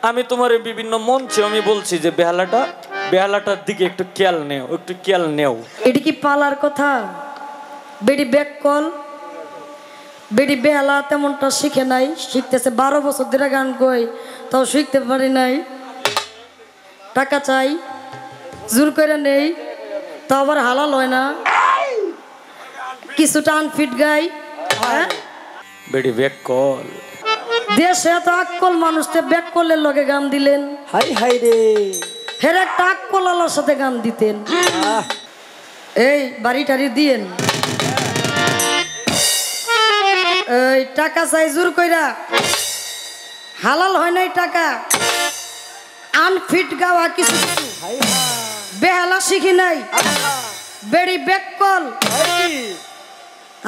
আমি তোমার বিভিন্ন মঞ্চে আমি বলছি যে বেহালাটার দিকে একটু খেয়াল নেও। এটা কি পালার কথা? বেডি ব্যাক কল, বেডি বেহালা তেমনটা শিখে নাই, শিখতেছে 12 বছর ধরে গান কই, তাও শিখতে পারি নাই। টাকা চাই, জোর করে নেই, তাও আবার হালাল হয় না, কিছুটা আনফিট গাই। হ্যাঁ বেডি ব্যাক কল, দেশে এত আক্কল মানুষকে ব্যাক কলের লগে গান দিলেন। হাই হাই রে, ফের একটা আক্কল আলার সাথে গান দিতেন। এই বাড়ি টাড়ি দিয়েন, এই টাকা চাই জোর কইরা, হালাল হয় নাই টাকা, আনফিট গাওয়া কিছু বেহালা শিখি নাই, বেড়ি ব্যাক কল।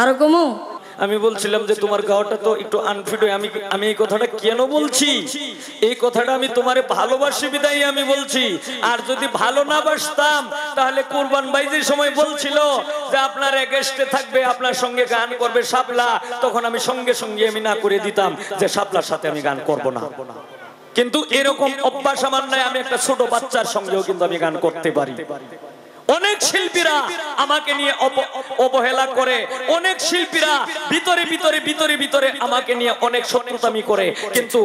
আর কমু আমি বলছিলাম যে তোমার গাওয়াটা তো একটু আনফিট হয়। আমি এই কথাটা কেন বলছি, এই কথাটা আমি তোমারে ভালোবাসি বিদায় আমি বলছি। আর যদি ভালো না বাসতাম তাহলে কুরবান ভাই যে সময় বলছিল যে আপনার এগেস্টে থাকবে, আপনার সঙ্গে গান করবে শাপলা, তখন আমি সঙ্গে সঙ্গে আমি না করে দিতাম যে শাপলার সাথে আমি গান করব না। কিন্তু এরকম অভ্যাস আমার নাই, আমি একটা ছোট বাচ্চার সঙ্গেও কিন্তু আমি গান করতে পারি। অনেক শিল্পীরা আমাকে নিয়ে অবহেলা করে, অনেক শিল্পীরা ভিতরে আমাকে নিয়ে অনেক শত্রুতামি করে, কিন্তু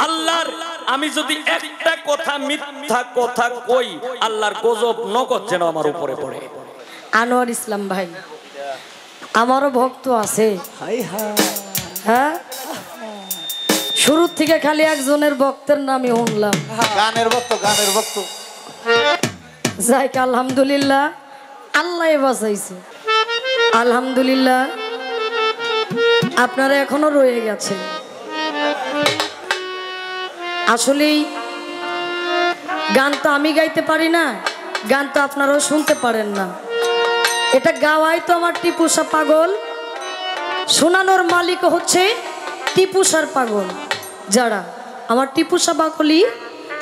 আল্লাহর আমি যদি একটা কথা মিথ্যা কথা কই, আল্লাহর গজব নগদ যেন আমার উপরে পড়ে। আনোয়ার ইসলাম ভাই আমারও ভক্ত আছে। হ্যাঁ শুরুর থেকে খালি একজনের ভক্তের নামই শুনলাম, গানের ভক্ত। যাই আলহামদুলিল্লাহ, আল্লাহ বাঁচাইছে। আলহামদুলিল্লাহ আপনারা এখনো রয়ে গেছে। আসলেই গান তো আমি গাইতে পারি না, গান তো আপনারাও শুনতে পারেন না। এটা গাওয়াই তো আমার টিপুসা পাগল, শোনানোর মালিক হচ্ছে টিপুসার পাগল। যারা আমার টিপুসা পাগলই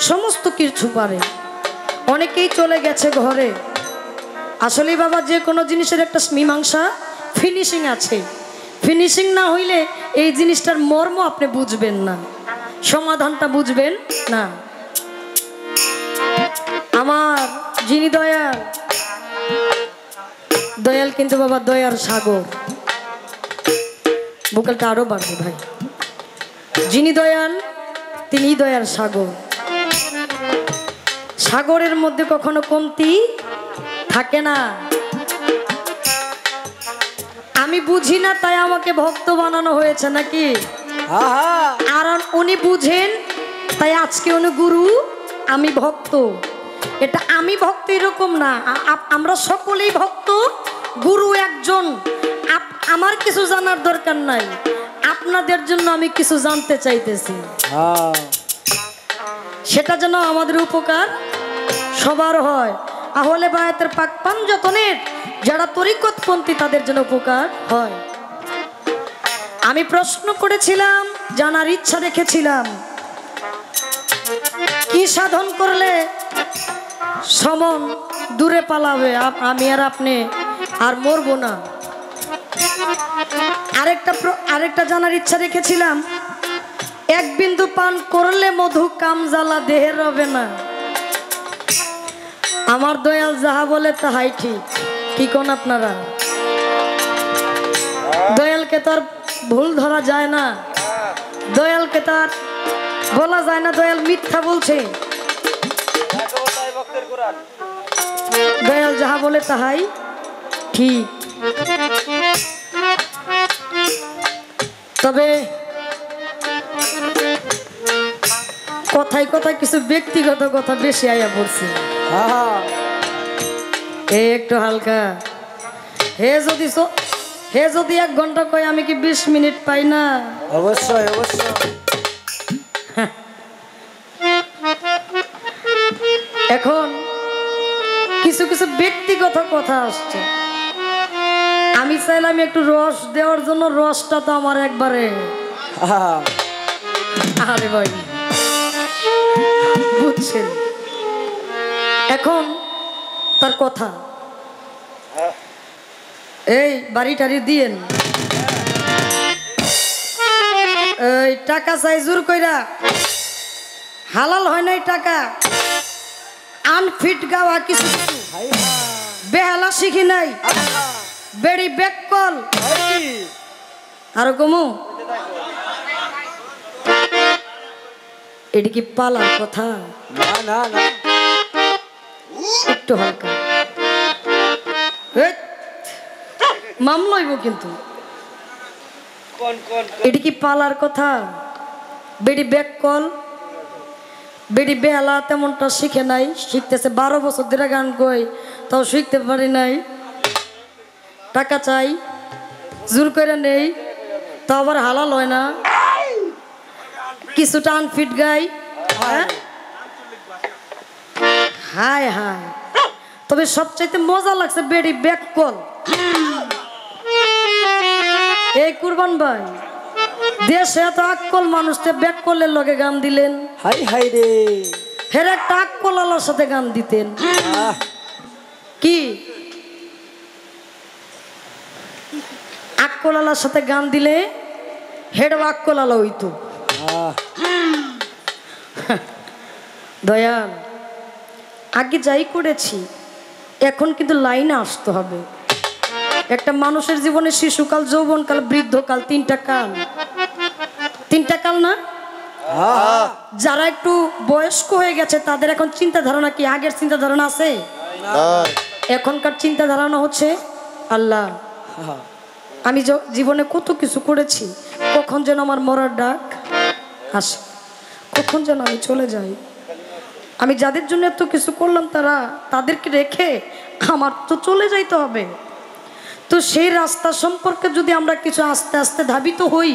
সমস্ত কিছু পারে। অনেকেই চলে গেছে ঘরে। আসলে বাবা যে কোনো জিনিসের একটা মীমাংসা ফিনিশিং আছে, ফিনিশিং না হইলে এই জিনিসটার মর্ম আপনি বুঝবেন না, সমাধানটা বুঝবেন না। আমার যিনি দয়াল কিন্তু বাবা দয়ার সাগর, বুকালটা আরো বাড়বে ভাই। যিনি দয়াল তিনি দয়ার সাগর, সাগরের মধ্যে কখনো কমতি থাকে না। আমি বুঝি না তাই আমাকে ভক্ত বানানো হয়েছে নাকি? আর উনি বুঝেন তাই আজকে উনি গুরু, আমি ভক্ত। এটা আমি ভক্ত এরকম না, আমরা সকলেই ভক্ত, গুরু একজন। আমার কিছু জানার দরকার নাই, আপনাদের জন্য আমি কিছু জানতে চাইতেছি, সেটা যেন আমাদের উপকার সবার হয়। আহলে বায়াতের পাক পাঞ্জতনের যারা তরিকতপন্থী তাদের জন্য উপকার হয়। আমি প্রশ্ন করেছিলাম, জানার ইচ্ছা রেখেছিলাম, কি সাধন করলে সমন দূরে পালাবে, আমি আর আপনি আর মরবো না। আরেকটা জানার ইচ্ছা রেখেছিলাম, এক বিন্দু পান করলে মধু কামজালা দেহের হবে না। আমার দয়াল যাহা বলে তাহাই ঠিক, কি কোন আপনারা? দয়ালকে তার ভুল ধরা যায় না, দয়ালকে তার বলা যায় না দয়াল মিথ্যা বলছে। দয়াল যাহা বলে তাহাই ঠিক। তবে কথায় কথায় কিছু ব্যক্তিগত কথা বেশি আয়া পড়ছে। একটু হালকা, হে যদি 1 ঘন্টা কয় আমি কি 20 মিনিট পাই না? অবশ্যই। এখন কিছু কিছু ব্যক্তিগত কথা আসছে, আমি চাইলাম একটু রস দেওয়ার জন্য, রসটা তো আমার একবারে আরে ভাই বুঝছেন। এখন তার কথা, এই বাড়ি টাড়ি দিয়েন, এই টাকা চাই জোর কইরা, হালাল হয় নাই টাকা, আনফিট গাওয়া কিছু কিছু, হাই বেহালা শিখি নাই, বেড়ি বেককল, হাই আর কমু এটি কি পালার কথা? না না না একটু হালকা মামলাইব কিন্তু এটি কি পালার কথা? বেডি ব্যাক কল, বেডি বেহালা তেমনটা শিখে নাই, শিখতেছে 12 বছর ধরে গান কই, তাও শিখতে পারি নাই। টাকা চাই, জোর করে নেই, তাও আবার হালাল হয় না, কিছুটা আনফিট গাই। হ্যাঁ হায় হায়, তবে সবচাইতে মজা লাগছে বেডি ব্যাক কল। এই কুরবান ভাই, দেশে এত আক্কল মানুষকে ব্যাক কলের লগে গান দিলেন, হাই হাই রে ফের একটা আক্কল আলার সাথে গান দিতেন আহ, কি? আক্কল আলার সাথে গান দিলে হেড আক্কল আলা হইতো। আহ, দয়াল, আগে যাই করেছি, এখন কিন্তু লাইনে আসতে হবে। একটা মানুষের জীবনে শিশুকাল, যৌবনকাল, বৃদ্ধকাল, 3টা কাল। 3টা কাল না? আহ, যারা একটু বয়স্ক হয়ে গেছে তাদের এখন চিন্তা ধারণা কি? আগের চিন্তা ধারণা আছে? এখনকার চিন্তা ধারণা হচ্ছে আল্লাহ, আহ, আমি জীবনে কত কিছু করেছি, কখন যেন আমার মরার ডাক আসে, কখন যেন আমি চলে যাই। আমি যাদের জন্য এত কিছু করলাম তাদেরকে রেখে আমার তো চলে যাইতে হবে। তো সেই রাস্তা সম্পর্কে যদি আমরা কিছু আস্তে আস্তে ধাবিত হই,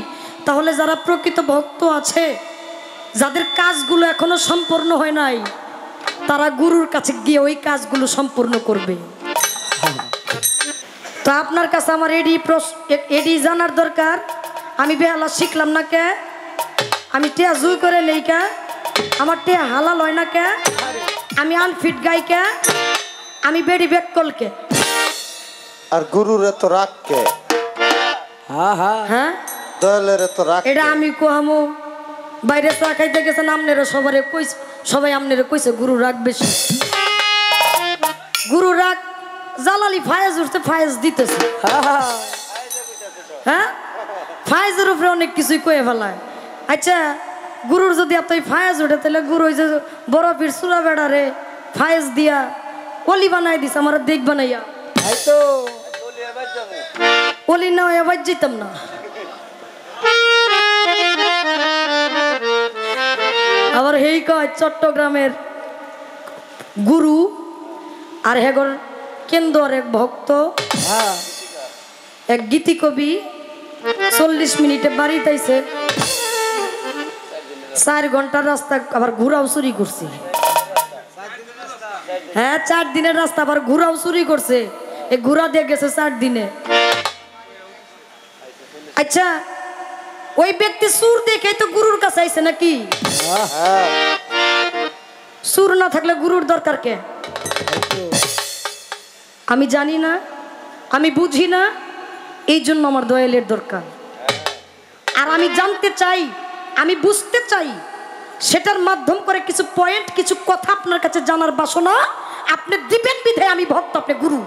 তাহলে যারা প্রকৃত ভক্ত আছে, যাদের কাজগুলো এখনো সম্পূর্ণ হয় নাই, তারা গুরুর কাছে গিয়ে ওই কাজগুলো সম্পূর্ণ করবে। তো আপনার কাছে আমার এডি জানার দরকার, আমি বেহালা শিখলাম না কে, আমি টিয়া জুই করে নেই কে, আমার টিয়া হালাল হয় না কে, আমি আনফিট গাই কে, আমি বেডি বেককল কে, আর গুরুর এত রাগ কে? হ্যাঁ হ্যাঁ হ্যাঁ দয়ালের এত রাগ এটা কে? আমি কোহামো, বাইরে চা খাইতে গেছেন আমনেরা সবারে কইছে, সবাই আমনেরা কইছে গুরু রাগ বেশি। গুরু রাগ জালালি ফায়েজ উঠতে ফায়েজ দিতেছে, হ্যাঁ ফায়েজের উপরে অনেক কিছুই কয়ে ফেলায়। আচ্ছা গুরুর যদি এতই ফায়েজ উঠে, তাহলে গুরু ওই যে বরফির চূড়া বেড়ারে ফায়েজ দিয়া অলি বানাই দিছে, আমার দেখ বানাইয়া তাই তো অলি না এবার যেতাম না। আবার হেই কয় চট্টগ্রামের গুরু আর হেগর কেন্দ্র এক ভক্ত, হ্যাঁ এক গীতি কবি 40 মিনিটে বাড়িতে আইছে, 4 ঘন্টার রাস্তা আবার ঘুরাও চুরি করছে। হ্যাঁ 4 দিনের রাস্তা আবার ঘুরাও চুরি করছে, এই ঘুরা দিয়ে গেছে 4 দিনে। আচ্ছা ওই ব্যক্তি সুর দেখে তো গুরুর কাছে আইছে নাকি? সুর না থাকলে গুরুর দরকার কে? আমি জানি না, আমি বুঝি না, এই জন্য আমার দয়ালের দরকার। আর আমি জানতে চাই, আমি বুঝতে চাই, সেটার মাধ্যম করে কিছু পয়েন্ট, কিছু কথা আপনার কাছে জানার বাসনা আপনি দিবেন বিধে আমি ভক্ত, আপনি গুরু।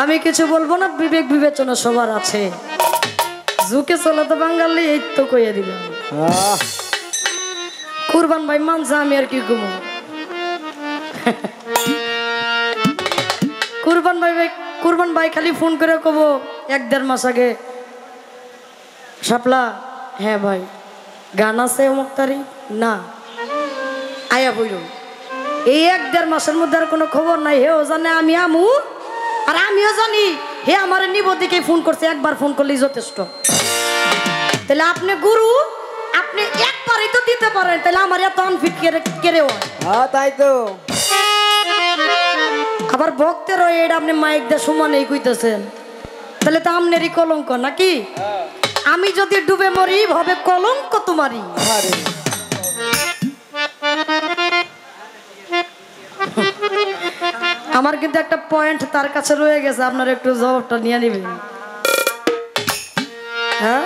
আমি কিছু বলবো না, বিবেক বিবেচনা সবার আছে, ঝুঁকে চলে তো বাঙালি, এই তো কইয়া দিলাম। আহ, কুরবান ভাই মানছে, আমি আর কি কমু। কুরবান ভাই খালি ফোন করে কব 1-1.5 মাস আগে, শাপলা হ্যাঁ ভাই গান আছে অমুক তারিখ না, আয়া বইল। এই 1-1.5 মাসের মধ্যে আর কোনো খবর নাই, হেও জানে আমি আমু, আর আমিও জানি হে আমার নিব দিকে ফোন করছে, একবার ফোন করলেই যথেষ্ট। তাহলে আপনি গুরু, আপনি একবারই তো দিতে পারেন, তাহলে আমার এত আনফিট কেড়ে হয়। হ্যাঁ তাই তো আবার ভক্তের এটা আপনি মাইক দিয়ে সমানেই কইতেছেন, তাহলে তো আমনেরই কলঙ্ক নাকি? আমি যদি ডুবে মরি হবে কলঙ্ক তোমারই। আরে আমার কিন্তু একটা পয়েন্ট তার কাছে রয়ে গেছে, আপনার একটু জবাবটা নিয়ে নেবেন। হ্যাঁ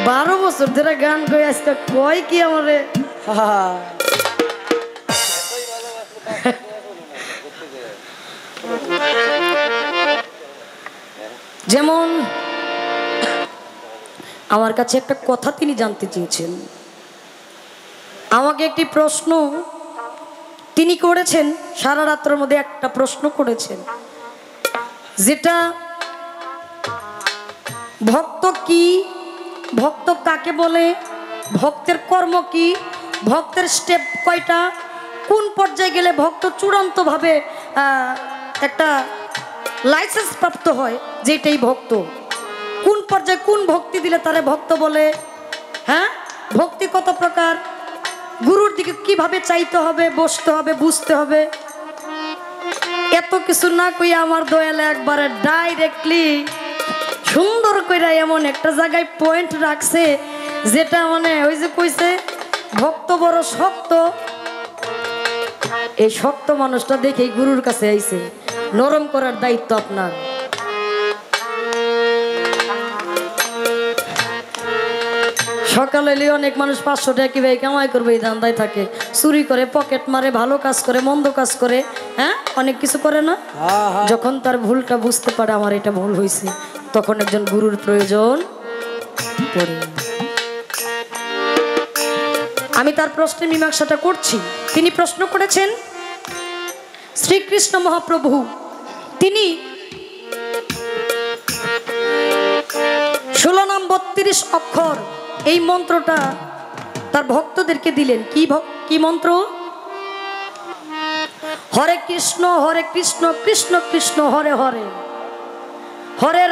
12 বছর ধরে গান কই আজকে কয় কি আমারে যেমন আমার কাছে একটা কথা তিনি জানতে চেয়েছেন, আমাকে একটি প্রশ্ন তিনি করেছেন, সারা রাত্রের মধ্যে একটা প্রশ্ন করেছেন, যেটা ভক্ত কি, ভক্ত কাকে বলে, ভক্তের কর্ম কি, ভক্তের স্টেপ কয়টা, কোন পর্যায়ে গেলে ভক্ত চূড়ান্তভাবে একটা লাইসেন্স প্রাপ্ত হয় যেটাই ভক্ত, কোন পর্যায়ে কোন ভক্তি দিলে তারে ভক্ত বলে, হ্যাঁ ভক্তি কত প্রকার, গুরুর দিকে কিভাবে চাইতে হবে, বসতে হবে, বুঝতে হবে, এত কিছু না কইয়া আমার দয়ালে একবারে ডাইরেক্টলি সুন্দর কইরা এমন একটা জায়গায় পয়েন্ট রাখছে যেটা মানে ওই যে কইছে ভক্ত বড় শক্ত, এই শক্ত মানুষটা দেখেই গুরুর কাছে আইছে, নরম করার দায়িত্ব আপনার। সকালে অনেক মানুষ 500 টাকা কিভাবে কামাই করবে এই ধান্দায় থাকে, চুরি করে, পকেট মারে, ভালো কাজ করে, মন্দ কাজ করে, হ্যাঁ অনেক কিছু করে না। যখন তার ভুলটা বুঝতে পারে আমার এটা ভুল হয়েছে, তখন একজন গুরুর প্রয়োজন পড়ে। আমি তার প্রশ্নের মীমাংসাটা করছি। তিনি প্রশ্ন করেছেন শ্রীকৃষ্ণ মহাপ্রভু, তিনি 16 নাম 32 অক্ষর এই মন্ত্রটা তার ভক্তদেরকে দিলেন। কি মন্ত্র? হরে কৃষ্ণ কৃষ্ণ কৃষ্ণ হরে হরে, হরে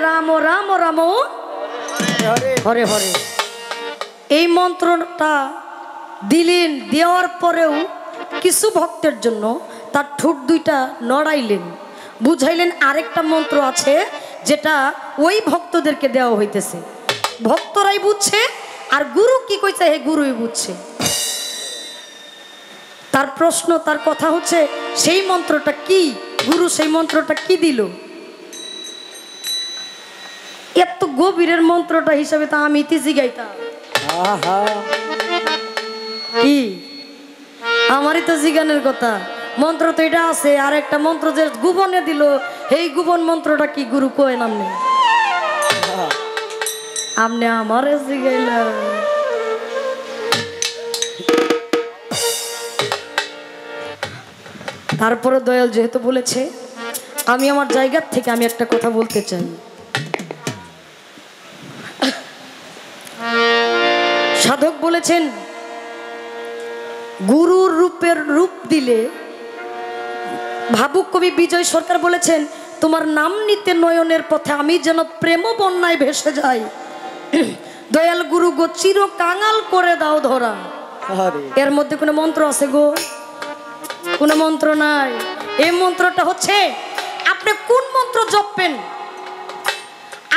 রাম রাম রাম হরে হরে। এই মন্ত্রটা দিলেন, দেওয়ার পরেও কিছু ভক্তের জন্য তার ঠোঁট দুইটা নড়াইলেন, বুঝাইলেন আরেকটা মন্ত্র আছে যেটা ওই ভক্তদেরকে দেওয়া হইতেছে। ভক্তরাই বুঝছে আর গুরু কি কইছে হে গুরুই বুঝছে। তার প্রশ্ন, তার কথা হচ্ছে সেই মন্ত্রটা কি, গুরু সেই মন্ত্রটা কি দিল। এত গভীরের মন্ত্রটা হিসাবে তা আমি ইতি জিগাইতাম কি, আমারই তো জিগানের কথা। মন্ত্র তো এটা আছে, আর একটা মন্ত্র যে গুবনে দিল, এই গুবন মন্ত্রটা কি গুরু কয় নামনে আমনে আমারে জিগাইলা। তারপরে দয়াল যেহেতু বলেছে, আমি আমার জায়গার থেকে আমি একটা কথা বলতে চাই। সাধক বলেছেন গুরুর রূপের রূপ দিলে, ভাবুক কবি বিজয় সরকার বলেছেন তোমার নাম নিতে নয়নের পথে আমি যেন প্রেম বন্যায় ভেসে যাই, দয়াল গুরু গো চির কাঙাল করে দাও ধরা। এর মধ্যে কোনো মন্ত্র আছে গো? কোনো মন্ত্র নাই। এই মন্ত্রটা হচ্ছে আপনি কোন মন্ত্র জপবেন,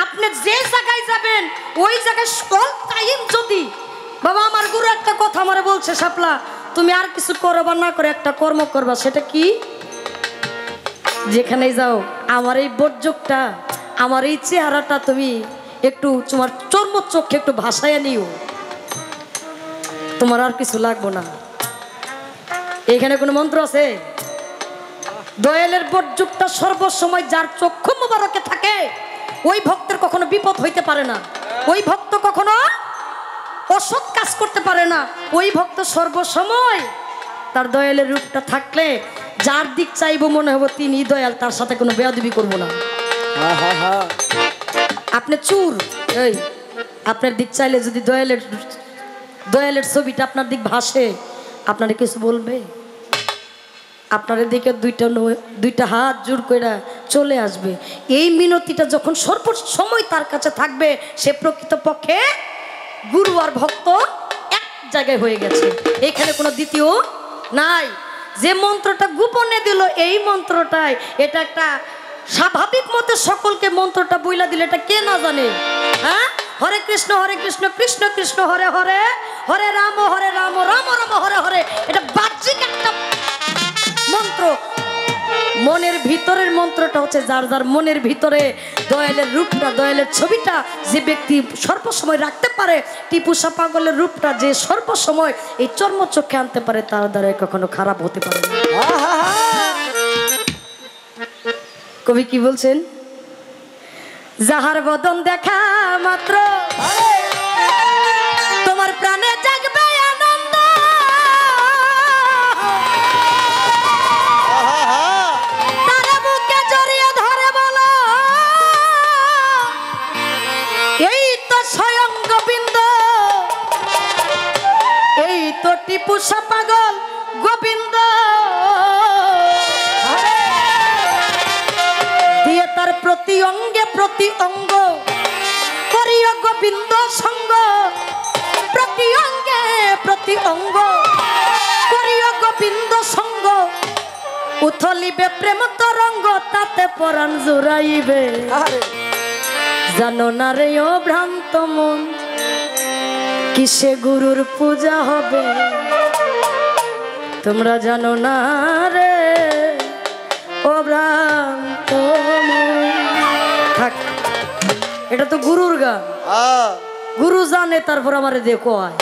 আপনি যে জায়গায় যাবেন ওই জায়গায় অল টাইম যদি, বাবা আমার গুরু একটা কথা আমারে বলছে, শাপলা তুমি আর কিছু করো বা না করে একটা কর্ম করবা, সেটা কি? যেখানেই যাও আমার এই বর্জকটা, আমার এই চেহারাটা তুমি একটু তোমার চর্মচক্ষে একটু ভাসাইয়া নিও, তোমার আর কিছু লাগবো না। এখানে কোনো মন্ত্র আছে? দয়ালের বর্জকটা সর্বসময় যার চক্ষু মোবারকে থাকে ওই ভক্তের কখনো বিপদ হইতে পারে না, ওই ভক্ত কখনো অসৎ কাজ করতে পারে না। ওই ভক্ত সর্বসময় তার দয়ালের রূপটা থাকলে যার দিক চাইবো মনে হবে তিনি দয়াল, তার সাথে কোনো বেয়াদবি করবো না। আপনি চুর, এই আপনার দিক চাইলে যদি দয়ালের ছবিটা আপনার দিক ভাসে, আপনারা কিছু বলবে? আপনার দিকে দুইটা হাত জোর করে চলে আসবে। এই মিনতিটা যখন সর্বসময় তার কাছে থাকবে, সে প্রকৃতপক্ষে গুরু আর ভক্ত এক জায়গায় হয়ে গেছে, এখানে কোনো দ্বিতীয় নাই। যে মন্ত্রটা গোপনে দিল এই মন্ত্রটাই, এটা একটা স্বাভাবিক মতে সকলকে মন্ত্রটা বইলা দিলে এটা কে না জানে? হ্যাঁ, হরে কৃষ্ণ কৃষ্ণ কৃষ্ণ হরে হরে, হরে রাম রাম রাম হরে হরে, এটা বাহ্যিক একটা মন্ত্র। মনের ভিতরের মন্ত্রটা হচ্ছে যার যার মনের ভিতরে দয়ালের রূপটা, দয়ালের ছবিটা যে ব্যক্তি সর্বসময় রাখতে পারে, টিপু শাহ পাগলের রূপটা যে সর্বসময় এই চর্মচক্ষে আনতে পারে, তার দ্বারা কখনো খারাপ হতে পারে না। কবি কি বলছেন? যাহার বদন দেখা মাত্র তোমার প্রাণে জাগবে আনন্দ, তার বুকে জড়িয়ে ধরে বলো এই তো স্বয়ং গোবিন্দ, এই তো টিপু শাহ পাগল গোবিন্দ। দিয়ে তার প্রতি অঙ্গে প্রতি অঙ্গ করিও গোবিন্দ সঙ্গ, প্রতি অঙ্গে প্রতি অঙ্গ করিও গোবিন্দ সঙ্গ, উথলিবে প্রেম তরঙ্গ তাতে পরাণ জুড়াইবে। জানো না রে ও ভ্রান্ত মন কিসে গুরুর পূজা হবে, তোমরা জানো না রে ও ভ্রান্ত মন। থাক, এটা তো গুরুর গান, গুরু জানে তারপর আমারে দেখো আয়,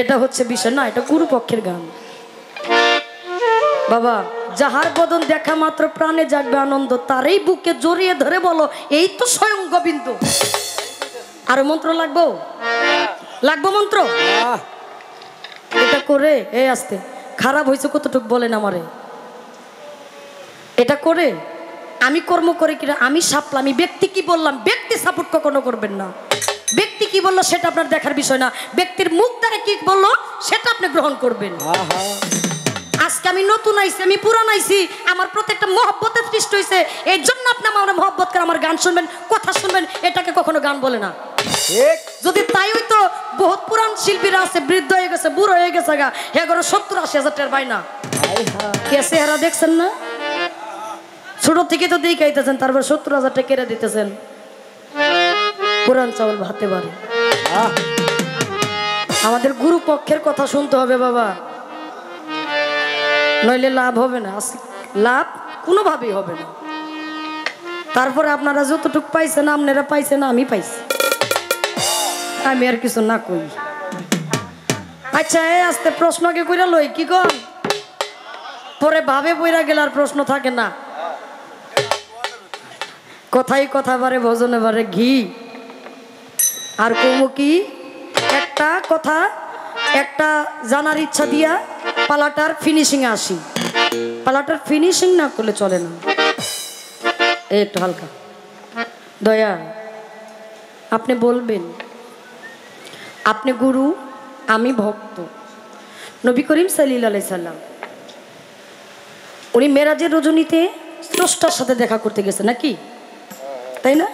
এটা হচ্ছে বিষয় না, এটা গুরু পক্ষের গান। বাবা, যাহার বদন দেখা মাত্র প্রাণে জাগবে আনন্দ, তারই বুকে জড়িয়ে ধরে বলো এই তো স্বয়ং গোবিন্দ। আর মন্ত্র লাগবো, লাগবো মন্ত্র। এটা করে এই আসতে খারাপ হয়েছে কতটুকু বলেন আমারে, এটা করে আমি কর্ম করে কিনা আমি সাপলাম, আমি ব্যক্তি কি বললাম, ব্যক্তি সাপোর্ট কখনো করবেন না। ব্যক্তি কি বললো সেটা আপনার দেখার বিষয় না, ব্যক্তির মুখ দ্বারা কি বললো সেটা আপনি গ্রহণ করবেন। আজকে আমি নতুন আইছি, আমি পুরান আইছি, আমার প্রতি একটা মহব্বতের সৃষ্টি হয়েছে, এই জন্য আপনি আমার মহব্বত করে আমার গান শুনবেন, কথা শুনবেন, এটাকে কখনো গান বলে না। যদি তাই হইতো বহুত পুরান শিল্পীরা আছে, বৃদ্ধ হয়ে গেছে, বুড়ো হয়ে গেছে গা, 70-80 টাকার পাই না। কে চেহারা দেখছেন না, ছোট থেকে তো দিয়ে খাইতেছেন, তারপর 70,000 টাকা কেড়ে দিতেছেন। পুরান চাউল ভাতে পারে। আমাদের গুরু পক্ষের কথা শুনতে হবে বাবা, নইলে লাভ হবে না, লাভ কোনোভাবেই হবে না। তারপরে আপনারা যতটুকু পাইছেন আপনারা পাইছেন, আমি পাইছি, আমি আর কিছু না কই। আচ্ছা এই আস্তে প্রশ্ন আগে কইরা লই কি কর, পরে ভাবে বইরা গেলে আর প্রশ্ন থাকে না। কথাই কথা বারে ভজনে বারে ঘি। আর কমু কি একটা কথা, একটা জানার ইচ্ছা দিয়া পালাটার ফিনিশিং এ আসি। পালাটার ফিনিশিং না করলে চলে না। একটু হালকা দয়া, আপনি বলবেন আপনি গুরু আমি ভক্ত। নবী করিম সাল্লাল্লাহু আলাইহি সাল্লাম উনি মেরাজের রজনীতে স্রষ্টার সাথে দেখা করতে গেছে নাকি, তাই না?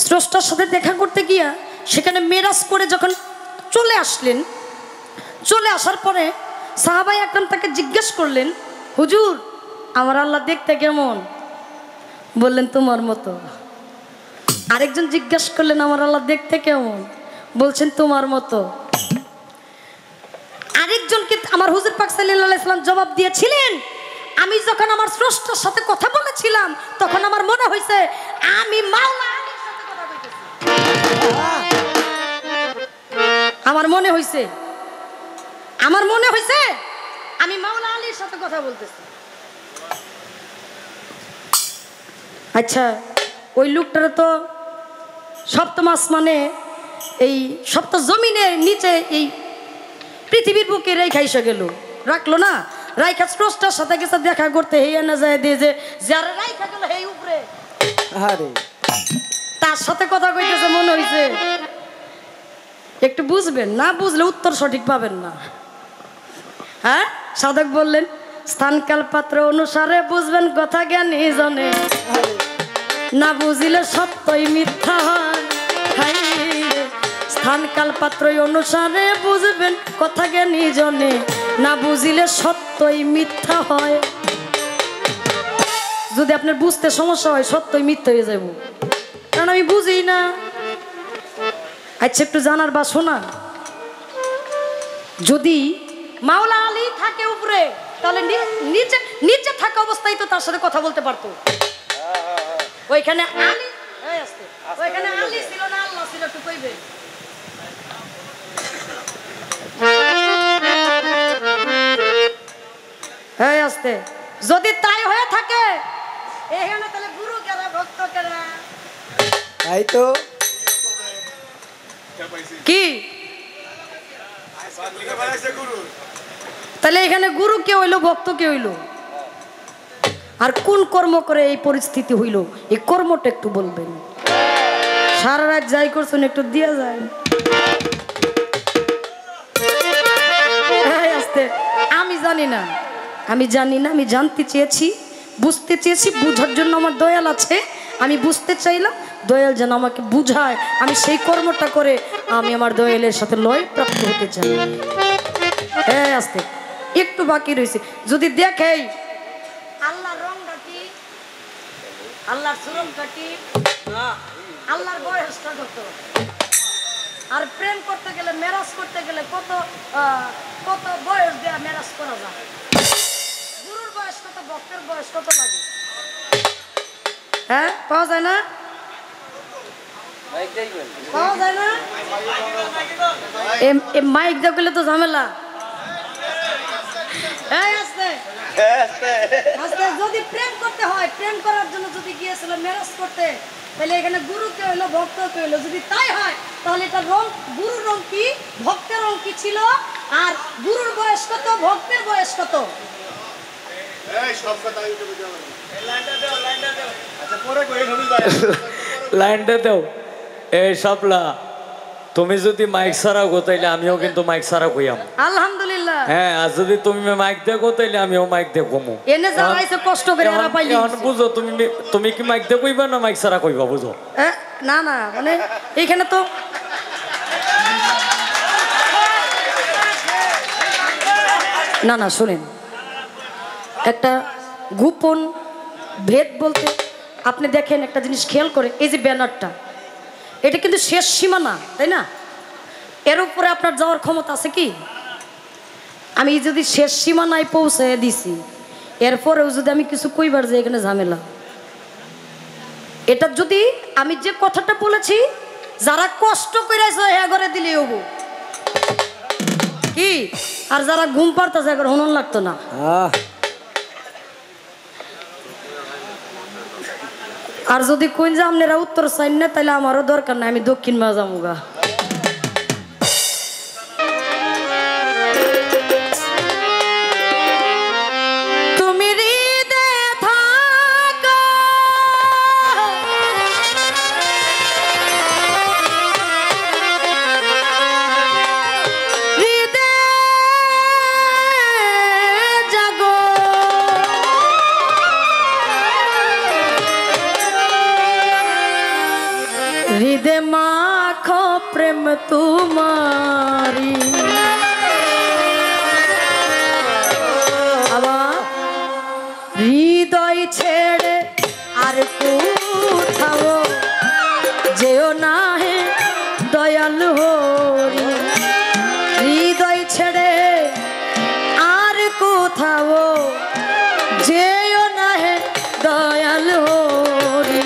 স্রষ্টার সাথে দেখা করতে গিয়া সেখানে মেরাজ করে যখন চলে আসলেন, চলে আসার পরে সাহাবায়ে আকরাম তাকে জিজ্ঞেস করলেন, হুজুর আমার আল্লাহ দেখতে কেমন? বললেন তোমার মতো। আরেকজন জিজ্ঞেস করলেন আমার আল্লাহ দেখতে কেমন? বলছেন তোমার মতো। আরেকজনকে আমার হুজুর পাক সাল্লাল্লাহু আলাইহি সাল্লাম জবাব দিয়েছিলেন, আমি যখন আমার স্রষ্টার সাথে কথা বলেছিলাম তখন আমার মনে হয়েছে আমি মাওলা আলীর সাথে কথা বলতেছি। আমার মনে হয়েছে আমি মাওলা আলীর সাথে কথা বলতেছি। আচ্ছা ওই লোকটার তো সপ্তম আসমানে, এই সপ্ত জমিনের নিচে এই পৃথিবীর বুকে রেখা এসে গেল, রাখলো না, রাইখা স্রষ্টার সাথে গেছে দেখা করতে, হেই না যায় দিয়ে যে যারা রাইখা গেল হেই উপরে, আরে তার সাথে কথা কইতেছে। মনে হইছে একটু বুঝবেন, না বুঝলে উত্তর সঠিক পাবেন না। হ্যাঁ, সাধক বললেন স্থানকাল পাত্র অনুসারে বুঝবেন কথা জ্ঞানী জনে, না বুঝিলে সত্যই মিথ্যা হয়। স্থানকাল পাত্র অনুসারে বুঝবেন কথা জ্ঞানী জনে, না বুঝিলে সত্যই মিথ্যা হয়। যদি আপনার বুঝতে সমস্যা হয় সত্যই মিথ্যা হয়ে যাব, কারণ আমি বুঝি না। আচ্ছা একটু জানার বা শোনা, যদি মাওলা আলী থাকে উপরে তাহলে নিচে নিচে থাকা অবস্থায় তো তার সাথে কথা বলতে পারতো। ওইখানে আলী এই আসতে ওইখানে আলী ছিল না আল্লাহ ছিল একটু কইবে। এই আসতে যদি তাই হয়ে থাকে এখানে তাহলে গুরু কেরা ভক্ত কেরা তাই তো কি তাহলে এখানে গুরু কে হইলো ভক্ত কে হইলো আর কোন কর্ম করে এই পরিস্থিতি হইল এই কর্মটা একটু বলবেন। সারা রাত যাই করছেন একটু দিয়া যায় আস্তে আমি জানি না আমি জানতে চেয়েছি বুঝতে চেয়েছি বুঝার জন্য আমার দয়াল আছে আমি বুঝতে চাইলাম দয়াল যেন আমাকে বুঝায় আমি সেই কর্মটা করে আমি আমার দয়ালের সাথে লয় প্রাপ্ত হতে চাই। হ্যাঁ আস্তে একটু বাকি রয়েছে যদি দেখেই আল্লাহর রংটা কি আল্লাহর সুরংটা কি আল্লাহর বয়সটা কত আর প্রেম করতে গেলে মেরাজ করতে গেলে কত কত বয়স দেয়া মেরাজ করা যায় গুরুর বয়স কত ভক্তের বয়স কত লাগে হ্যাঁ পাওয়া যায় না পাওয়া যায় না মাইক দেওয়া গেলে তো ঝামেলা। যদি প্রেম করতে হয় প্রেম করার জন্য যদি গিয়েছিল মেরাজ করতে তাহলে এখানে গুরু কে হইলো ভক্ত কে হইলো যদি তাই হয় তাহলে এটা রং গুরুর রং কি ভক্তের রং কি ছিল আর গুরুর বয়স কত ভক্তের বয়স কত লাইনটা দাও এই সাপলা তুমি যদি মাইক ছাড়া গো তাইলে আমিও কিন্তু মাইক ছাড়া কইয়াম আলহামদুলিল্লাহ। হ্যাঁ আর যদি তুমি মাইক দেখো তাইলে আমিও মাইক দেখবো এনে যারা আইছে কষ্ট করে এরা পাইলি বুঝো তুমি কি মাইক দিয়ে কইবা না মাইক ছাড়া কইবা বুঝো না না মানে এইখানে তো না না শুনেন একটা গোপন ভেদ বলতে আপনি দেখেন একটা জিনিস খেয়াল করে এই যে ব্যানারটা এটা কিন্তু শেষ সীমা না তাই না এর উপরে আপনার যাওয়ার ক্ষমতা আছে কি আমি যদি শেষ সীমা নাই পৌঁছে দিছি এরপরেও যদি আমি কিছু কইবার যে এখানে ঝামেলা এটা যদি আমি যে কথাটা বলেছি যারা কষ্ট করেছে হ্যাঁ ঘরে দিলেই হবো কি আর যারা ঘুম পারতেছে এখন হনন লাগতো না। আর যদি কোন যে আপনারা উত্তর চাইন না তাহলে আমারও দরকার নাই আমি দক্ষিণ মা যামুগা। তুমি হৃদয়ে থাকো হৃদয়ে জাগো হৃদয় মাখো প্রেম তোমারি আবার হৃদয় ছেড়ে আর কোথাও যেও না হে দয়াল হরি হৃদয় ছেড়ে আর কোথাও যেও না হে দয়াল হরি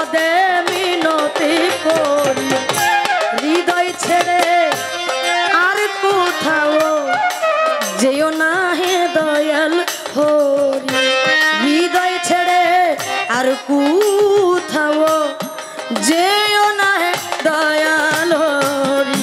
পদে মিনতি করি হৃদয় ছেড়ে আর কোথাও যেও না হে দয়াল হরি হৃদয় ছেড়ে আর কোথাও যেও না হে দয়াল হরি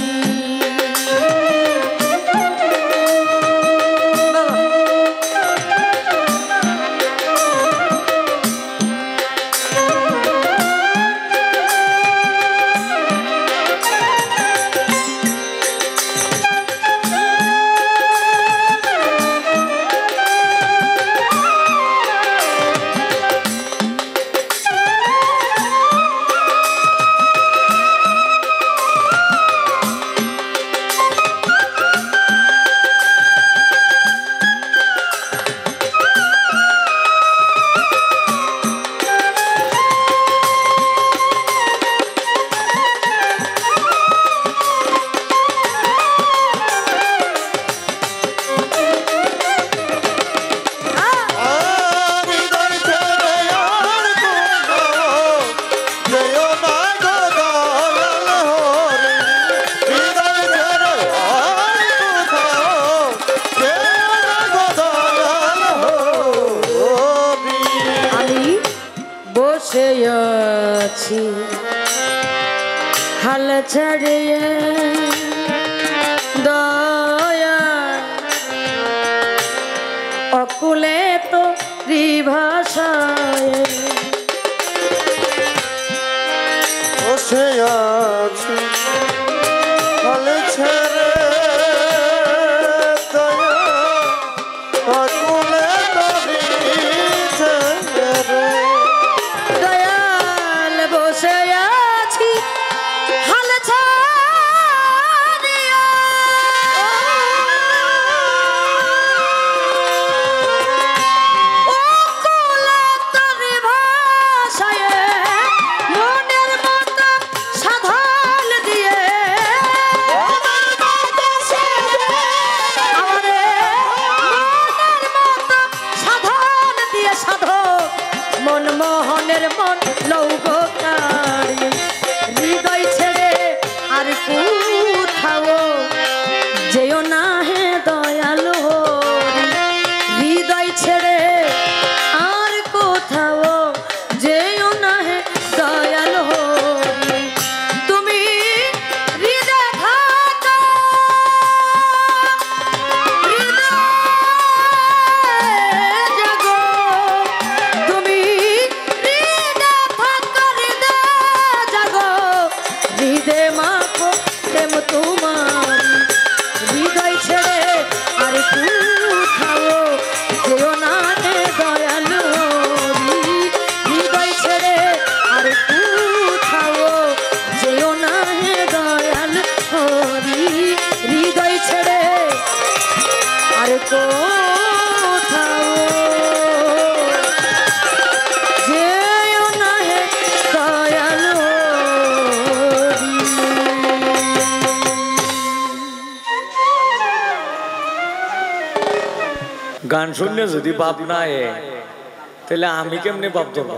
বসে আছি হাল ছাড়িয়ে দয়া অকুলে তো রিভাষায় বসে আছি হালে ছেড়ে দয়া আকুলে তরি ছেড়ে দয়াল বসে আছি হাল ছাড়িয়া অকুলে তো রিভাষায় মনের মতো সাধন দিয়ে আমারে মনের মতো সাধন দিয়ে সাধক মনমোহনের মন লৌকারি হৃদয় ছেড়ে আর কোথাও যেও না হে দয়াল হরি হৃদয় ছেড়ে আর কোথাও যেও না হে দয়াল হরি তুমি হৃদয় থাকো হৃদয় জাগো তুমি হৃদয় থাকো হৃদয় জাগো হৃদয় মাখো প্রেম তোমার হৃদয় ছেড়ে আর কোথাও যেও না হে দয়াল হরি হৃদয় ছেড়ে আর কোথাও যেও না হে দয়াল হরি হৃদয় ছেড়ে আর কোথাও যেও না হে দয়াল হরি গান শুনলে যদি বাপ না এ তাহলে আমি কেমনে বাপ দেবো?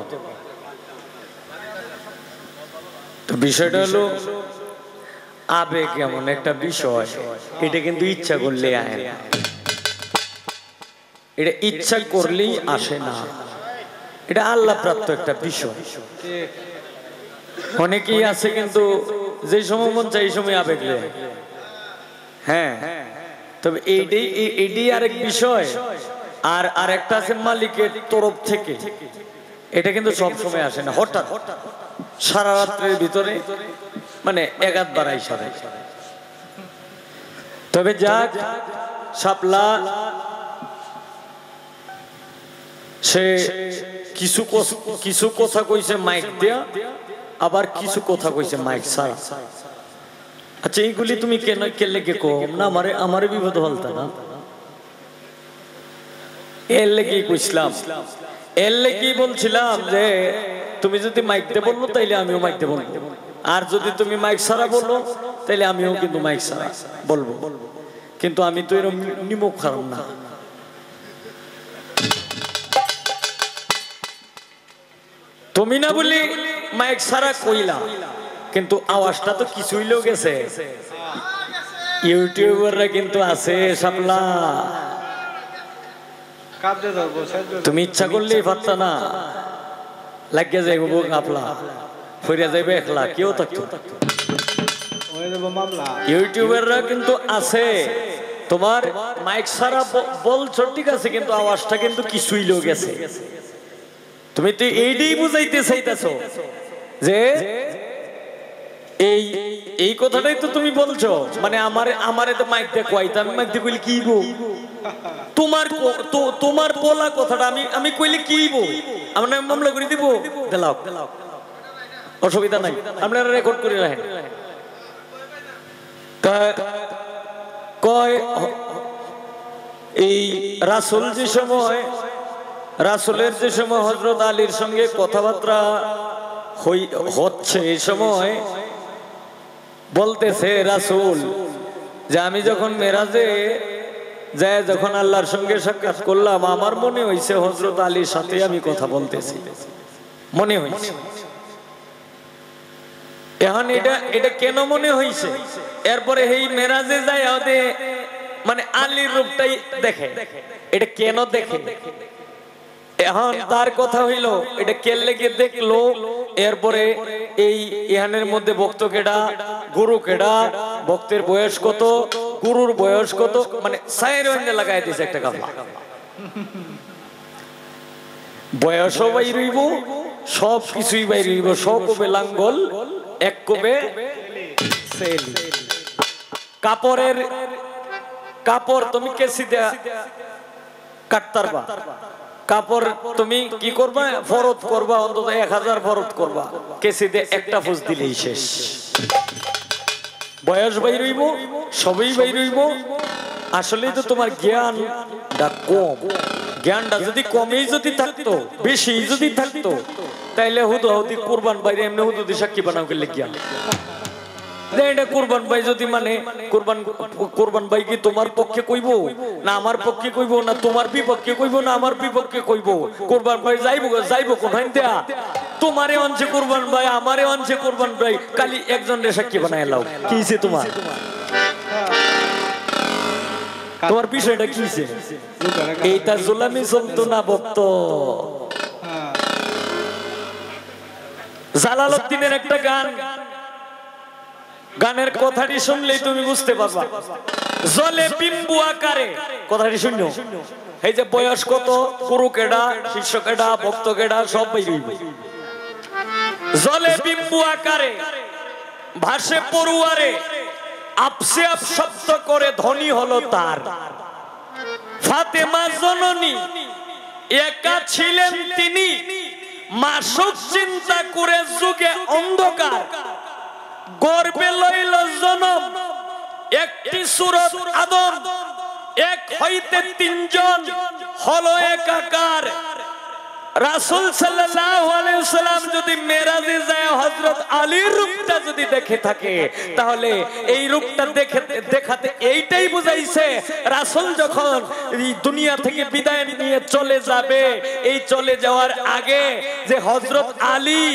তো বিষয়টা হলো আবেগ এমন একটা বিষয়, এটা কিন্তু ইচ্ছা করলে আয় না, এটা ইচ্ছা করলেই আসে না, এটা আল্লাহ প্রাপ্ত একটা বিষয়। অনেকেই আছে কিন্তু যে সময় মন চাই এই সময় আবেগ লেয়। হ্যাঁ, তবে এইটাই আরেক বিষয়। আর আরেকটা আছে মালিকের তরফ থেকে, এটা কিন্তু সব সময় আসে না, হঠাৎ সারা রাত্রের ভিতরে মানে একাত বাড়াই সারে। তবে যাক শাপলা সে কিছু কথা কইছে মাইক দেয়া, আবার কিছু কথা কইছে মাইক ছাড়া। আচ্ছা এইগুলি তুমি কেন কেলে কে কম না আমারে বিপদ হলতা না, এর লেগে কইছিলাম, এর লেগে বলছিলাম যে তুমি যদি মাইক দে বললো তাইলে আমিও মাইক দে বলবো, আর যদি তুমি মাইক ছাড়া বললো তাইলে আমিও কিন্তু মাইক ছাড়া বলবো। কিন্তু আমি তো এরকম নিমক খারাপ না। তুমি না বলি মাইক ছাড়া কইলা, কিন্তু আওয়াজটা তো কিছু হইলেও গেছে। ইউটিউবাররা কিন্তু আছে সামলা, তুমি ইচ্ছা করলেই পারতা না, লাগিয়ে যাইব কাপলা, ফিরে যাইবে একলা, কেউ থাকতো। ইউটিউবাররা কিন্তু আছে, তোমার মাইক ছাড়া বলছো ঠিক আছে, কিন্তু আওয়াজটা কিন্তু কিছুই লোক গেছে। তুমি তো এইটাই বুঝাইতে চাইতেছো যে এই কথাটাই তো তুমি বলছো, মানে আমারে তো মাইক দিয়ে কইতা, আমি মাইক দিয়ে কইলে কি গো, তোমার বলা কথাটা আমি কইলে কি গো, আমরা মামলা করে দিব, দিলাও অসুবিধা নাই, আপনারা রেকর্ড করে রাখেন। কয় এই রাসূল যে সময়, রাসূলের যে সময় হযরত আলীর সঙ্গে কথাবার্তা হচ্ছে, এই সময় বলতেছে রাসূল যে আমি যখন মেরাজে যায়, যখন আল্লাহর সঙ্গে সাক্ষাৎ করলাম, আমার মনে হইছে হযরত আলীর সাথে আমি কথা বলতেছি, মনে হইছে। এখন এটা কেন মনে হইছে? এরপরে এই মেরাজে যায় মানে আলীর রূপটাই দেখে, এটা কেন দেখে? এখন তার কথা হইল এটা কে লেগে দেখলো, এরপরে এই ইহানের মধ্যে ভক্ত কেডা, গুরু কেডা, ভক্তের বয়স কত, গুরুর বয়স কত, মানে সাইর ওইনে লাগাই দিয়েছে একটা কাপড়, বয়সও বাইর হইব, সব কিছুই বাইর হইব, সব কবে লাঙ্গল, এক কবে সেল। কাপড় তুমি কেসি দেয়া কাটতারবা, কাপড় তুমি কি করবা, ফরত করবা, অন্তত 1000 ফরত করবা, কেসি দিয়ে একটা ফুস দিলেই শেষ। বয়স বাইর হইব, সবই বাইর হইব। আসলেই তো তোমার জ্ঞানটা কম, জ্ঞানটা যদি কমেই যদি থাকতো, বেশি যদি থাকতো, তাইলে হুদি কুরবান বাইরে এমনি হুদি সাক্ষী বানাও গেলে জ্ঞান। এটা কুরবান ভাই যদি মানে কুরবান ভাই কি তোমার পক্ষে কইব না আমার পক্ষে কইব, না তোমার বিপক্ষে কইব না আমার বিপক্ষে কইব? কুরবান ভাই যাইবো কোথায় দেয়া, তোমারে অঞ্চে কুরবান ভাই, আমারে অঞ্চে কুরবান ভাই, খালি একজনের সাক্ষী বানায় লাও। কি হইছে তোমার বিষয়টা কি হইছে? এইটা জুলামি চলতো না ভক্ত। জালালউদ্দিনের একটা গানের কথাটি শুনলেই তুমি বুঝতে পারবা, জলে বিম্বু আকারে, কথাটি শুনো। এই যে বয়স কত, গুরু কেডা, শিষ্য কেডা, ভক্ত কেডা, সব বাইরইব। জলে বিম্বু আকারে, ভাসে পড়ুয়ারে, আপসে আপ শব্দ করে ধনী হলো তার। ফাতেমা জননী একা ছিলেন তিনি, মাসুক চিন্তা করে যুগে অন্ধকার। গর্বে লইল জনম একটি সূরত আদম, এক হইতে তিনজন হলো একাকার। রাসূল সাল্লাল্লাহু আলাইহি ওয়াসাল্লাম যদি মেরাজে যায় হযরত আলীর রূপটা যদি দেখে থাকে, তাহলে এই রূপটা দেখাতে এইটাই বুঝাইছে রাসূল যখন এই দুনিয়া থেকে বিদায় নিয়ে চলে যাবে, এই চলে যাওয়ার আগে যে হযরত আলী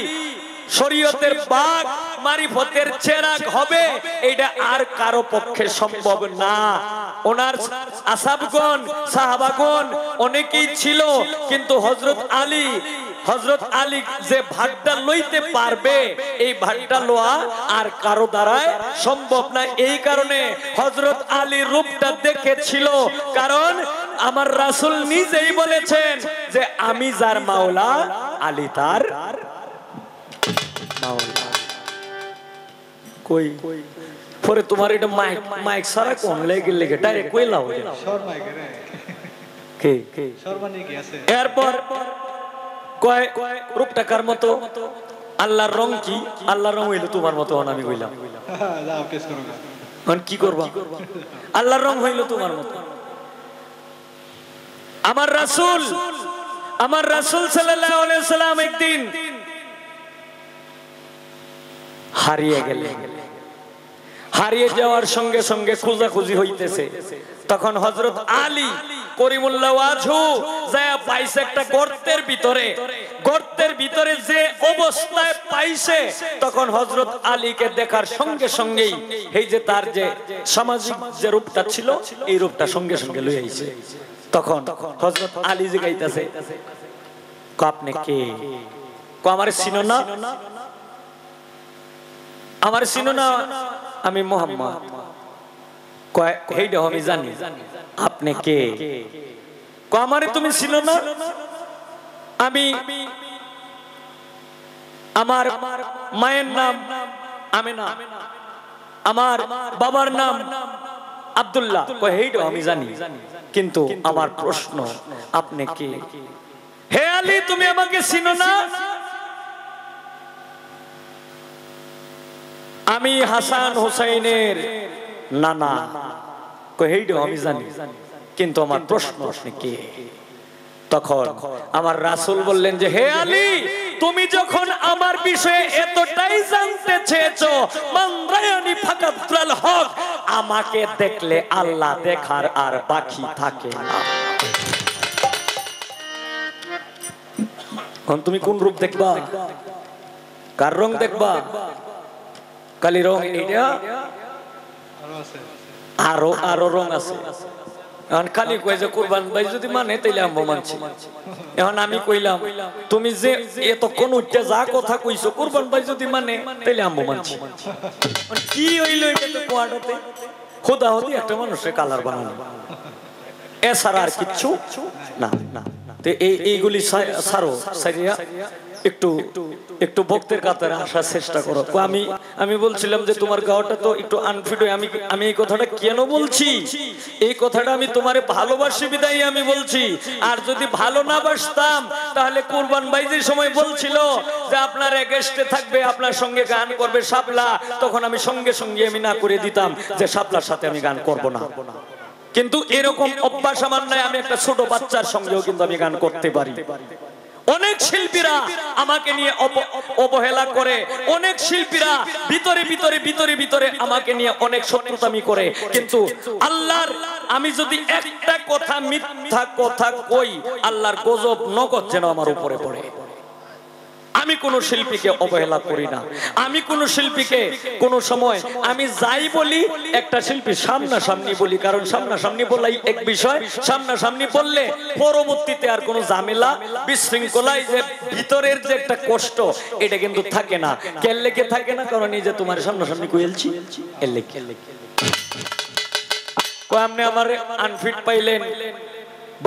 শরীয়তের বাগ, মারিফতের চেরাগ হবে, এটা আর কারো পক্ষে সম্ভব না। ওনার আসহাবগণ, সাহাবাগণ অনেকেই ছিল, কিন্তু হযরত আলী যে ভাগটা লইতে পারবে, এই ভাগটা লোয়া আর কারো দ্বারায় সম্ভব না। এই কারণে হযরত আলীর রূপটা দেখেছিল, কারণ আমার রাসূল নিজেই বলেছেন যে আমি যার মাওলা, আলী তার কই। পরে তোমার এটা মাইক সারা কোন লেগে ডাইরেক্ট কই লাও কে এরপর কয় রূপটা কার মতো, আল্লাহর রং কি, আল্লাহর রং হইলো তোমার মতো, আমি কইলাম কি করবা, আল্লাহর রং হইলো তোমার মতো। আমার রাসূল সাল্লাল্লাহু আলাইহি ওয়াসাল্লাম একদিন হারিয়ে গেলেন। হারিয়ে যাওয়ার সঙ্গে সঙ্গে খোঁজাখুঁজি হইতেছে। তখন হযরত আলী করিমুল্লাহ ওয়াজহু যায় পাইছে একটা গর্তের ভিতরে যে অবস্থায় পাইছে, তখন হযরত আলীকে দেখার সঙ্গে সঙ্গেই এই যে তার যে সামাজিক যে রূপটা ছিল এই রূপটা সঙ্গে সঙ্গে লই আইছে। তখন হযরত আলী যে গাইতাছে, আপনি কে? আমার চিনো না, আমার চিনো না, আমি মুহাম্মদ। কয় এইটা আমি জানি, আপনি কে? আমারে তুমি চিনো না, আমি আমার মায়ের নাম আমেনা, আমার বাবার নাম আব্দুল্লাহ। কয় এইটা আমি জানি, কিন্তু আমার প্রশ্ন আপনি কে? হে আলী, তুমি আমাকে চিনো না? আমি হাসান হুসাইনের নানা। কয় এইটা আমি জানি, কিন্তু আমার প্রশ্ন আপনি কে? তখন আমার রাসূল বললেন যে হে আলী, তুমি যখন আমার বিষয়ে এতটাই জানতে চেয়েছো, মান রায়ানি ফাকাত রাল হক, আমাকে দেখলে আল্লাহ দেখার আর বাকি থাকে না। এখন তুমি কোন রূপ দেখবা, কার রং দেখবা? কালি রং এইটা, আরো রং আছে। এখন খালি কই যে কুরবান ভাই যদি মানে তাইলে আমি মানছি। এখন আমি কইলাম তুমি যে এতক্ষণ উঠতে যা কথা কইছো, কুরবান ভাই যদি মানে তাইলে আমি মানছি। কি হইলো এটা? তো কোয়াটাতে খোদা হদি একটা মানুষের কালার বানানো, এছাড়া আর কিচ্ছু না। তো এইগুলি ছাড়ো, সারিয়া একটু ভক্তের কাতারে আসার চেষ্টা করো। আমি বলছিলাম যে তোমার গাওয়াটা তো একটু আনফিট হয়ে, আমি এই কথাটা কেন বলছি, এই কথাটা আমি তোমারে ভালোবাসি বিদায় আমি বলছি। আর যদি ভালো না বাসতাম তাহলে কুরবান ভাই যে সময় বলছিল যে আপনার এগেস্টে থাকবে, আপনার সঙ্গে গান করবে শাপলা, তখন আমি সঙ্গে সঙ্গে আমি না করে দিতাম যে শাপলার সাথে আমি গান করব না। কিন্তু এরকম অভ্যাস আমার নাই, আমি একটা ছোট বাচ্চার সঙ্গেও কিন্তু আমি গান করতে পারি। অনেক শিল্পীরা আমাকে নিয়ে অবহেলা করে, অনেক শিল্পীরা ভিতরে আমাকে নিয়ে অনেক শত্রুতামি করে, কিন্তু আল্লাহর আমি যদি একটা কথা মিথ্যা কথা কই, আল্লাহর গজব নগদ যেন আমার উপরে পড়ে। আমি কোন শিল্পীকে অবহেলা করি না, আমি কোন শিল্পীকে কোন সময় আমি যাই বলি একটা শিল্পী সামনাসামনি বলি, কারণ সামনাসামনি বলাই এক বিষয়, সামনাসামনি বললে পরবর্তীতে আর কোনো ঝামেলা বিশৃঙ্খলায় যে ভিতরের যে একটা কষ্ট এটা কিন্তু থাকে না। কেল্লেকে থাকে না, কারণ এই যে তোমার সামনাসামনি কইলছি এলে আপনি আমার আনফিট পাইলেন,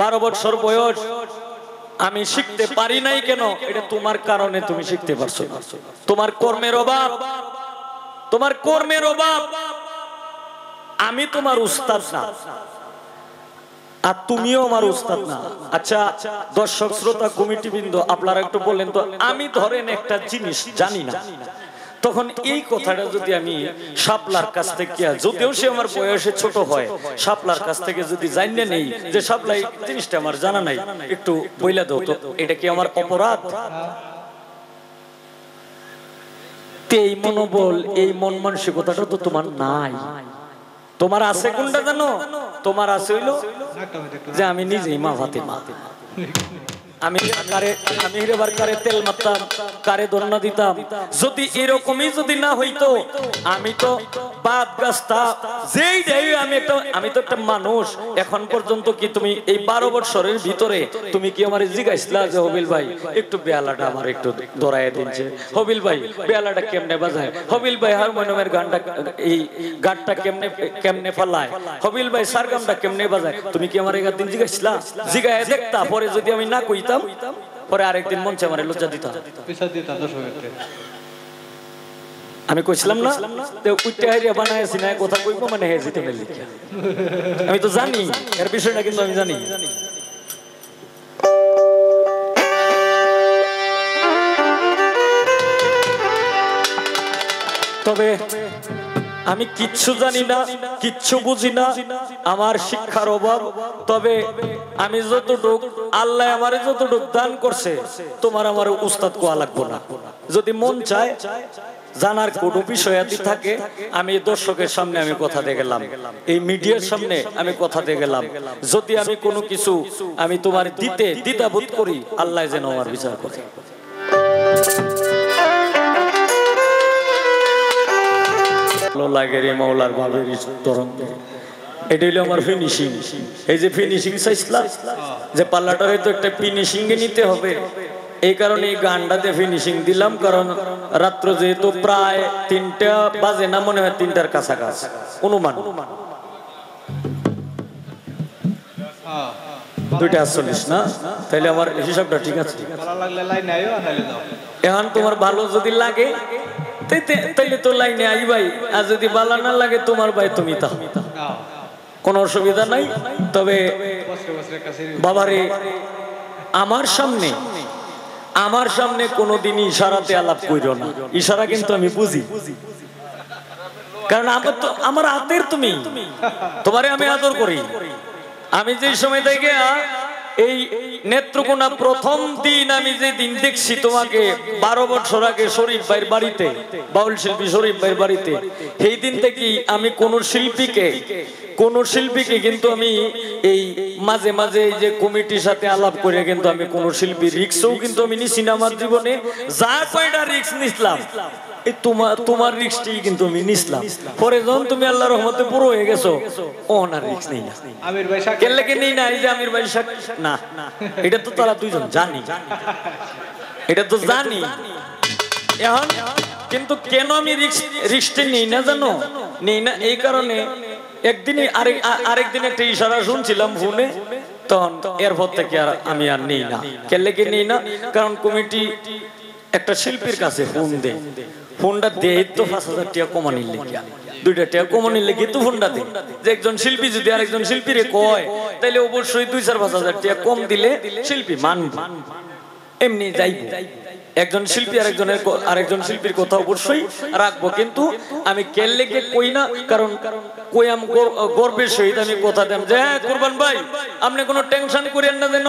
12 বছর বয়স, আমি শিখতে পারি নাই কেন? এটা তোমার কারণে তুমি শিখতে পারছো না, তোমার কর্মের অভাব। আমি তোমার উস্তাদ না, আর তুমিও আমার উস্তাদ না। আচ্ছা দর্শক শ্রোতা কমিটিবৃন্দ, আপনারা একটু বলেন তো, আমি ধরেন একটা জিনিস জানি না, তখন এই কথাটা যদি আমি শাপলার কাছ থেকে, যদিও সে আমার বয়সে ছোট হয়, শাপলার কাছ থেকে যদি জানিয়ে নেই যে শাপলা এই জিনিসটা আমার জানা নাই, একটু বইলা দাও তো, এটা কি আমার অপরাধ? এই মনোবল, এই মন মানসিকতাটা তো তোমার নাই। তোমার আছে কোনটা জানো? তোমার আছে হইলো যে আমি নিজেই মা ফাতেমা, আমি কারে তেল মারতাম, কারে দন্না দিতাম। যদি এরকমই যদি না হইতো, আমি তো বাদ গাছটা যেই যাই, আমি তো একটা মানুষ। এখন পর্যন্ত কি তুমি এই 12 বছরের ভিতরে তুমি কি আমার জিজ্ঞাসলা যে হবিল ভাই একটু বেহালাটা আমার একটু ধরায় দিনছে, হবিল ভাই বেহালাটা কেমনে বাজায়, হবিল ভাই হারমোনিয়ামের গানটা এই গানটা কেমনে ফালায়, হবিল ভাই সারগামটা কেমনে বাজায়, তুমি কি আমার একদিন জিজ্ঞাসলা? জিজ্ঞাসা দেখতা, পরে যদি আমি না কইতাম, পরে আরেকদিন মঞ্চে আমার লজ্জা দিতাম। আমি কইছিলাম না উইটা হারিয়া বানাইছি না, কথা কইবো মানে হে জিতে মেলি। আমি তো জানি এর বিষয়টা, কিন্তু আমি জানি তবে আমি কিচ্ছু জানি না, কিচ্ছু বুঝি না, আমার শিক্ষার অভাব। তবে আমি যতটুক আল্লাহ আমারে যতটুক দান করছে, তোমার আমার উস্তাদ কোয়া লাগবো না। যদি মন চায় জানার কোনো বিষয়াদি থাকে, আমি দর্শকের সামনে আমি কথা দিয়ে গেলাম, এই মিডিয়ার সামনে আমি কথা দিয়ে গেলাম। যদি আমি কোনো কিছু আমি তোমার দিতে দ্বিধাবোধ করি, আল্লাহ যেন আমার বিচার করে। লাগে রে মাওলার ভাবের তরঙ্গ, এটা হলো আমার ফিনিশিং। এই যে ফিনিশিং চাইছিলাম, যে পাল্লাটা হয়তো একটা ফিনিশিং এ নিতে হবে, এই কারণে এই গানটাতে ফিনিশিং দিলাম। কারণ রাত্র যেহেতু প্রায় 3টা বাজে না, মনে হয় 3টার কাছাকাছি অনুমান, 2:48 না, তাহলে আমার হিসাবটা ঠিক আছে। এখন তোমার ভালো যদি লাগে তাইলে তো লাইনে আই ভাই, আর যদি ভালো না লাগে তোমার ভাই তুমি তা কোনো অসুবিধা নাই। তবে বাবারে আমার সামনে কোনোদিন ইশারাতে আলাপ কইরো না। ইশারা কিন্তু আমি বুঝি, কারণ আমার হাতের তুমি, তোমারে আমি আদর করি। আমি যে সময় থেকে এই নেত্রকোনা প্রথম দিন, আমি যে দিন দেখছি তোমাকে 12 বছর আগে শরীফ ভাইয়ের বাড়িতে, বাউল শিল্পী শরীফ ভাইয়ের বাড়িতে, সেই দিন থেকে আমি কোন শিল্পীকে কিন্তু আমি এই মাঝে মাঝে এই যে কমিটির সাথে আলাপ করে কিন্তু আমি কোন শিল্পী রিক্সও কিন্তু আমি নিছি না আমার জীবনে। যা কয়টা রিক্স নিছিলাম, এই তোমার রিক্সটি কিন্তু আমি নিছিলাম। পরে যখন তুমি আল্লাহর রহমতে পুরো হয়ে গেছো, ওনার রিক্স নেই না। আমির ভাই কেলেকে নেই না, এই যে আমির ভাই না, এটা তো তারা দুইজন জানি, এটা তো জানি। এখন কিন্তু কেন আমি রিক্সটি নেই না জানো? নেই না এই কারণে, একদিনই আরেকদিন একটা ইশারা শুনছিলাম ফোনে, তখন এরপর থেকে আর আমি আর নেই না। কেলেকে নেই না, কারণ কমিটি একটা শিল্পীর কাছে ফোনটা দেয় তো 5,000 টাকা কমানির লেগে, 2টা টাকা কমানির লেগে তো ফোনটা দেয়। যে একজন শিল্পী যদি আরেকজন শিল্পীরে কয়, তাইলে অবশ্যই 2-4-5,000 টাকা কম দিলে শিল্পী মানবে, এমনি যাইবে। একজন শিল্পী আরেকজন শিল্পীর কথা অবশ্যই রাখবো, কিন্তু আমি কেলেকে কই না, কারণ কইয়াম গর্বের সহিত আমি কথা দেম যে হ্যাঁ কুরবান ভাই, আপনি কোনো টেনশন করেন না, যেন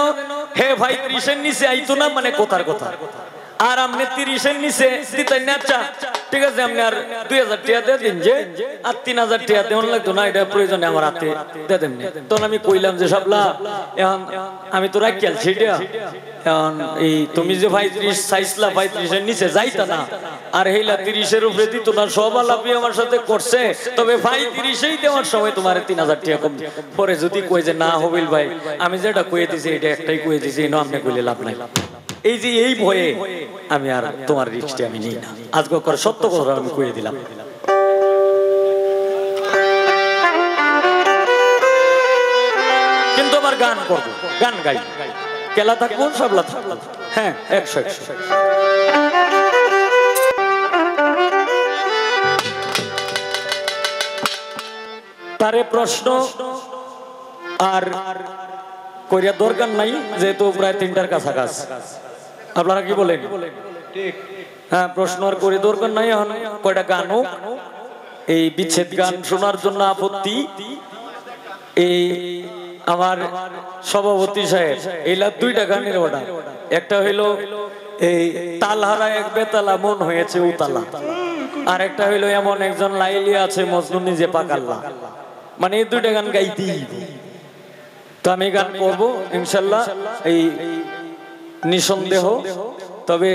হে ভাই 30-এর নিচে আইতো না, মানে কথার কথা। আর আপনি 30-এর নিচে দিতেন না, আচ্ছা ঠিক আছে, আপনি আর 2,000 টাকা দিয়ে দিন, যে আর 3,000 টাকা দেওয়ান লাগতো না, এটা প্রয়োজনে আমার হাতে দিয়ে দেন। তখন আমি কইলাম যে সাবলা, এখন আমি তো রাখি আলছি এটা, এখন এই তুমি যে 35 চাইছিলা, 35-এর নিচে যাইতা না, আর হেলা 30-এর উপরে দিত না, সব আলাপি আমার সাথে করছে। তবে ভাই 30-এই দেওয়ার সময় তোমার 3,000 টাকা কম। পরে যদি কই যে না হবিল ভাই, আমি যেটা কয়ে দিছি এটা একটাই কয়ে দিছি, না আপনি কইলে লাভ নাই। এই যে এই ভয়ে আমি আর তোমার রিস্কটি আমি নিই না। আজকে করে সত্য কথা আমি কয়ে দিলাম। কিন্তু আমার গান করবো, গান গাই, কেলা থাকবো, সবলা থাকবো, হ্যাঁ 100। তারে প্রশ্ন আর কইরা দরকার নাই, যেহেতু প্রায় 3টার কাছাকাছি। আপনারা কি বলেন? হ্যাঁ, প্রশ্ন আর করে দরকার নাই। এখন কয়টা গান হোক, এই বিচ্ছেদ গান শোনার জন্য আপত্তি। এই আমার সভাপতি সাহেব এইলা 2টা গানের অর্ডার। একটা হইলো এই তালহারা এক বেতালা মন হয়েছে উতালা, আর একটা হইলো এমন একজন লাইলি আছে মজনু নিজে পাকাল্লা। মানে এই 2টা গান গাইতেই, তো আমি গান করবো ইনশাল্লাহ, এই নিঃসন্দেহ। তবে